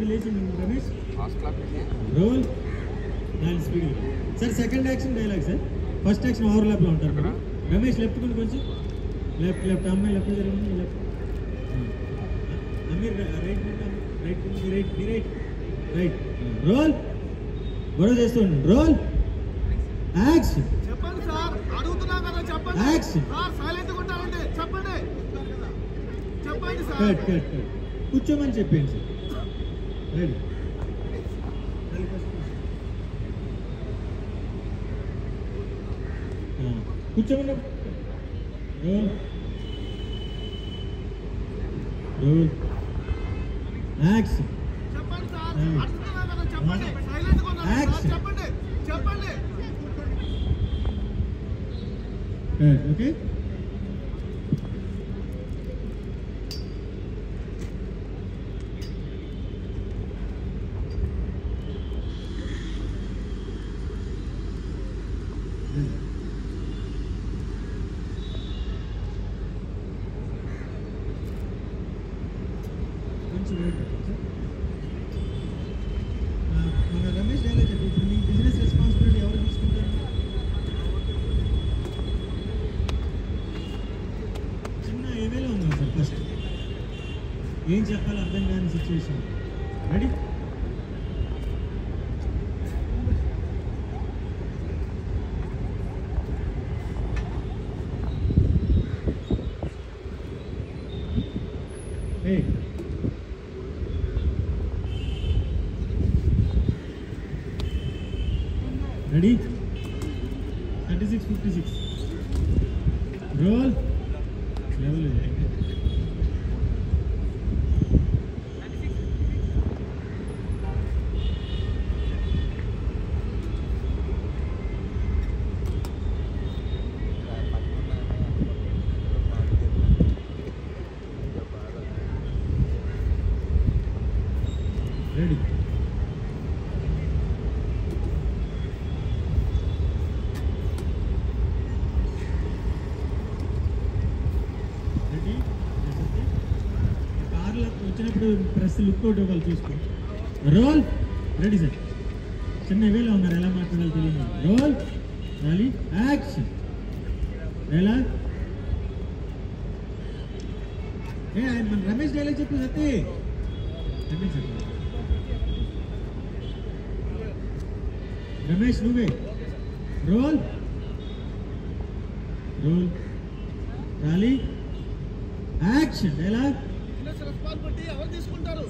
కొద్ది లేచి రమేష్ రోల్ దాని speed sir. Second action dialogue sir. First action ఓవర్లాప్లో ఉంటారు కదా. రమేష్ లెఫ్ట్ కొంచెం కొంచెం లెఫ్ట్ లెఫ్ట్ అమ్మాయి లెఫ్ట్ జరిగింది left Aamir right right right right right role గొడవ చేస్తూ ఉండండి. Role action. చెప్పండి సార్, అడుగుతున్నా కదా చెప్పండి. యాక్షన్. సార్ సైలెంట్గా ఉంటారండి, చెప్పండి చెప్పండి సార్. కట్ కట్ కట్ కూర్చోమని చెప్పండి సార్. రెడీ కూర్చోమని. Roll roll action. చెప్పండి సార్, అడుగుతున్నా కదా చెప్పండి. సైలెంట్గా ఉన్నారు సార్, చెప్పండి చెప్పండి. ఓకే కొంచెం వెయిట్ పెట్టండి సార్. మన రమేష్ డైలాగ్ చెప్పి ఇప్పుడు మీ బిజినెస్ రెస్పాన్సిబిలిటీ ఎవరు తీసుకుంటారు? చిన్న ఏవేలో ఉందా సార్? ఫస్ట్ ఏం చెప్పాలి అర్థం కాని situation. Ready ready 36:56 roll level ready కార్లో వచ్చినప్పుడు ప్రెస్ లుక్ అవుట్ ఇవ్వాలి చూసుకో. Roll ready sir. చిన్న వేలో ఉన్నారు, ఎలా మాట్లాడాలి తెలియదు. రోల్ రాలి యాక్షన్. ఎలా మన రమేష్ డైలాగ్ చెప్పు సత్తి. రమేష్ నువ్వే. రోల్ రోల్ రాలి యాక్షన్. డైలాగ్ బిజినెస్ రెస్పాన్సిబిలిటీ ఎవరు తీసుకుంటారు?